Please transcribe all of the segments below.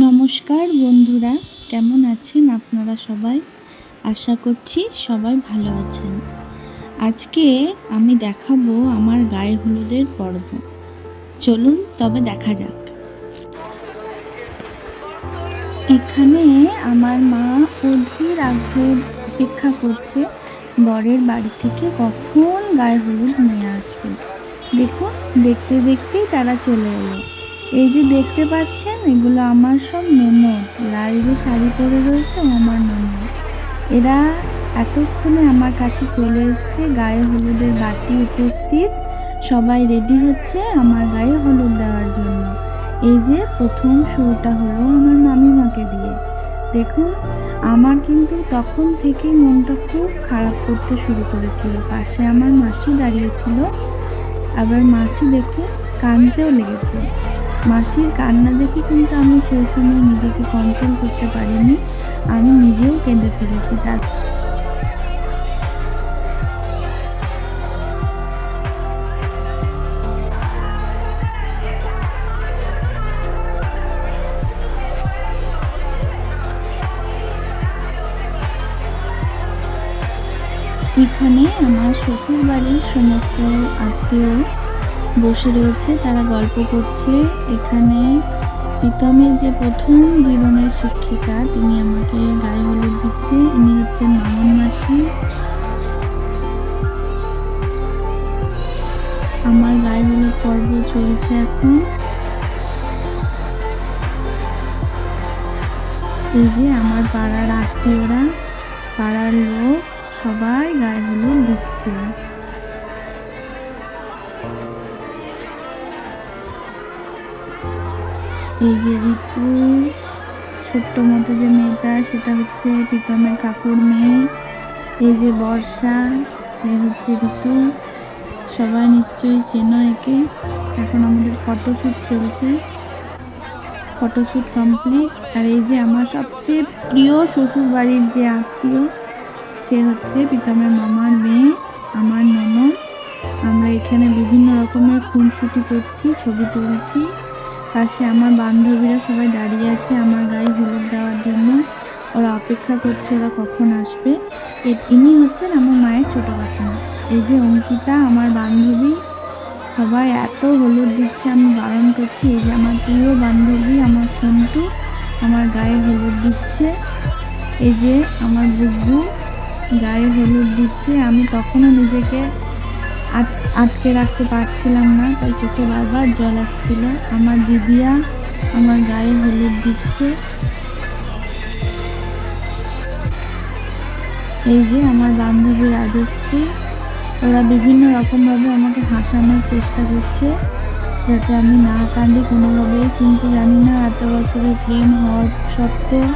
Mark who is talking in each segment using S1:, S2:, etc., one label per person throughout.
S1: নমস্কার বন্ধুরা, কেমন আছেন আপনারা সবাই? আশা করছি সবাই ভালো আছেন। আজকে আমি দেখাবো আমার গায়ে হলুদের পর্ব। চলুন তবে দেখা যাক। এখানে আমার মা অধীর আগ্রহে অপেক্ষা করছে বরের বাড়ি থেকে কখন গায়ে হলুদ নিয়ে আসবে। দেখুন, দেখতে দেখতেই তারা চলে এলো। এই যে দেখতে পাচ্ছেন, এগুলো আমার সব ননদ। লাল যে শাড়ি পরে রয়েছে আমার ননদ। এরা এতক্ষণে আমার কাছে চলে এসছে। গায়ে হলুদের বাটি উপস্থিত, সবাই রেডি হচ্ছে আমার গায়ে হলুদ দেওয়ার জন্য। এই যে প্রথম শুরুটা হলো আমার মামিমাকে দিয়ে। দেখুন, আমার কিন্তু তখন থেকেই মনটা খুব খারাপ করতে শুরু করেছিল। পাশে আমার মাসি দাঁড়িয়েছিল, আবার মাসি দেখুন কাঁদতেও লেগেছে। মাসির কান্না দেখে কিন্তু আমি সেই সময় নিজেকে কন্ট্রোল করতে পারিনি, আমি নিজেও কেঁদে ফেলেছি। তার এখানে আমার শ্বশুর বাড়ির সমস্ত আত্মীয় বসে রয়েছে, তারা গল্প করছে। এখানে প্রীতমের যে প্রথম জীবনের শিক্ষিকা, তিনি আমাকে গায়ে হলুদ দিচ্ছে। ইনি হচ্ছেন মামন মাসি। আমার গায়ে হলুদ পর্ব চলছে এখন। এই যে আমার পাড়ার আত্মীয়রা, পাড়ার লোক সবাই গায়ে হলুদ দিচ্ছে। এই যে ঋতু, ছোট্ট মতো যে মেয়েটা, সেটা হচ্ছে প্রীতমের কাকুর মেয়ে। এই যে বর্ষা, এ হচ্ছে ঋতু। সবাই নিশ্চয়ই চেনো একে। এখন আমাদের ফটোশ্যুট চলছে, ফটোশ্যুট কমপ্লিট। আর এই যে আমার সবচেয়ে প্রিয় শ্বশুর বাড়ির যে আত্মীয়, সে হচ্ছে প্রীতমের মামার মেয়ে, আমার ননদ। আমরা এখানে বিভিন্ন রকমের খুনসুটি করছি, ছবি তুলছি। পাশে আমার বান্ধবীরা সবাই দাঁড়িয়ে আছে আমার গায়ে হলুদ দেওয়ার জন্য। ওরা অপেক্ষা করছে ওরা কখন আসবে। ইনি হচ্ছেন আমার মায়ের ছোটো কাকিমা। এই যে অঙ্কিতা আমার বান্ধবী। সবাই এত হলুদ দিচ্ছে, আমি বারণ করছি। এই যে আমার প্রিয় বান্ধবী আমার সন্টু আমার গায়ে হলুদ দিচ্ছে। এই যে আমার বুব্বু গায়ে হলুদ দিচ্ছে। আমি তখনও নিজেকে আটকে রাখতে পারছিলাম না, তাই চোখে বারবার জল আসছিল। আমার দিদিয়া আমার গায়ে হলুদ দিচ্ছে। এই যে আমার বান্ধবী রাজশ্রী, ওরা বিভিন্ন রকমভাবে আমাকে হাসানোর চেষ্টা করছে যাতে আমি না কাঁদি কোনোভাবেই। কিন্তু জানি না এত বছরের প্রেম হওয়ার সত্ত্বেও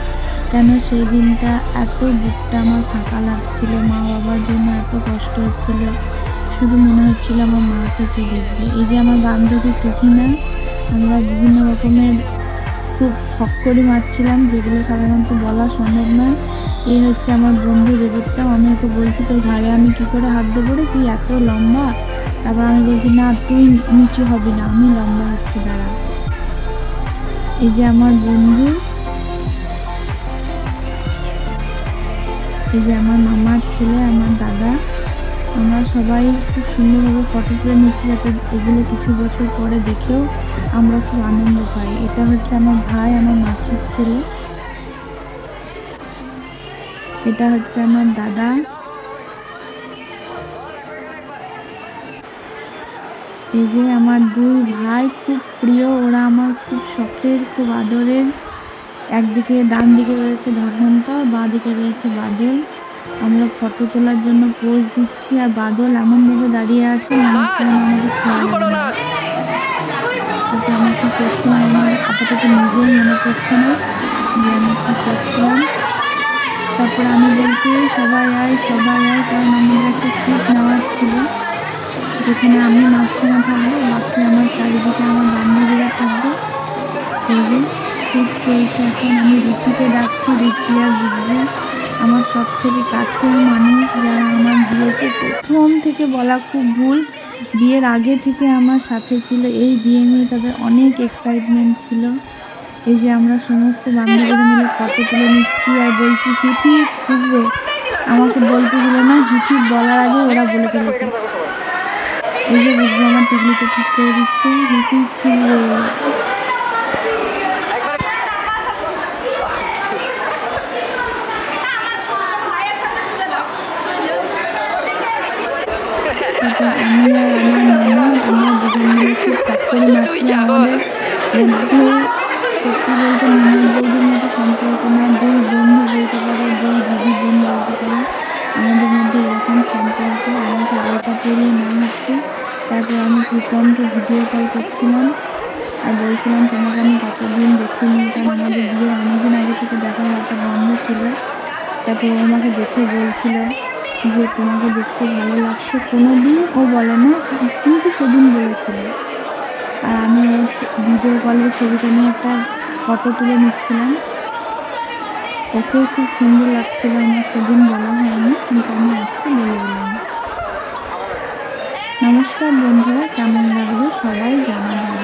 S1: কেন সেই দিনটা এত বুকটা আমার ফাঁকা লাগছিল। মা বাবার জন্য এত কষ্ট হচ্ছিল, শুধু মনে হচ্ছিল আমার মাকে কে দেখবে। এই যে আমার বান্ধবী তুহিনা, আমরা বিভিন্ন রকমের খুব ফক্করি মারছিলাম, যেগুলো সাধারণত বলা সম্ভব নয়। এই হচ্ছে আমার বন্ধু দেবোত্তম। আমি ওকে বলছি তোর ঘাড়ে আমি কী করে হাত দেবো রে, তুই এত লম্বা। তারপর আমি বলছি না, তুই নিচু হবি না, আমি লম্বা হচ্ছি, দাঁড়া। এই যে আমার বন্ধু, এই যে আমার মামার ছেলে, আমার দাদা। আমরা সবাই খুব সুন্দরভাবে ফটো তুলে নিচ্ছি, যাতে এগুলো কিছু বছর পরে দেখেও আমরা খুব আনন্দ পাই। এটা হচ্ছে আমার ভাই, আমার মাসির ছেলে। এটা হচ্ছে আমার দাদা। এই যে আমার দুই ভাই, খুব প্রিয়, ওরা আমার খুব শখের, খুব আদরের। একদিকে ডান দিকে রয়েছে ধর্মন্তর, বাঁ দিকে রয়েছে বাদল। আমরা ফটো তোলার জন্য পোজ দিচ্ছি, আর বাদল এমনভাবে দাঁড়িয়ে আছে মনে হচ্ছে আমাদের ছোঁয়া যাবে না। তারপর আমি কী করছিলাম আমার আপাতত নিজেই মনে পড়ছে না যে আমি কী করছিলাম। তারপর আমি বলছি সবাই আয়, সবাই আয়, কারণ আমাদের একটা শ্যুট নেওয়ার ছিল, যেখানে আমি মাঝখানে থাকবো, বাকি আমার চারিদিকে আমার বান্ধবীরা থাকবে। এই যে শ্যুট চলছে এখন। আমি রুচিকে ডাকছি, রুচি আর বুঝবো আমার সব থেকে কাছের মানুষ, যারা আমার বিয়েতে প্রথম থেকে বলা খুব ভুল, বিয়ের আগে থেকে আমার সাথে ছিল। এই বিয়ে নিয়ে তাদের অনেক এক্সাইটমেন্ট ছিল। এই যে আমরা সমস্ত বান্ধবীরা মিলে ফটো তুলে নিচ্ছি আর বলছি হিপি খুঁজবে, আমাকে বলতে দিল না, হিপি বলার আগে ওরা বলে ফেলেছে। এই যে বুঝবো আমার টিকলিটা ঠিক করে দিচ্ছে, হিপি খুঁজবে। আমি আর আমার মামা আমরা দুজন মিলে খুব করে নাচছিলাম। আমাদের মধ্যে সত্যি বলতে ননদ বৌদির মতো সম্পর্ক না, দুই বন্ধু বলতে পারে, দুই দিদি বোন বলতে পারে, আমাদের মধ্যে এরকম সম্পর্ক। আমাকে আলতা পরিয়ে না হচ্ছে, তারপর আমি প্রীতমকে ভিডিও কল করছিলাম আর বলছিলাম তোমাকে আমি কতদিন দেখিনি, কারণ আমাদের বিয়ের অনেকদিন আগে থেকে দেখা হওয়াটা বন্ধ ছিল। তারপর ও আমাকে দেখে বলছিল যে তোমাকে দেখতে ভালো লাগছে, কোনো দিন ও বলে না কিন্তু সেদিন বলেছিল। আর আমি ওর ভিডিও কলের ছবিটা নিয়ে একটা ফটো তুলে নিচ্ছিলাম, ওকেও খুব সুন্দর লাগছিল। আমার সেদিন বলা হয়নি, কিন্তু আমি আজকে বলে দিলাম। নমস্কার বন্ধুরা, কেমন লাগলো সবাই জানাবেন।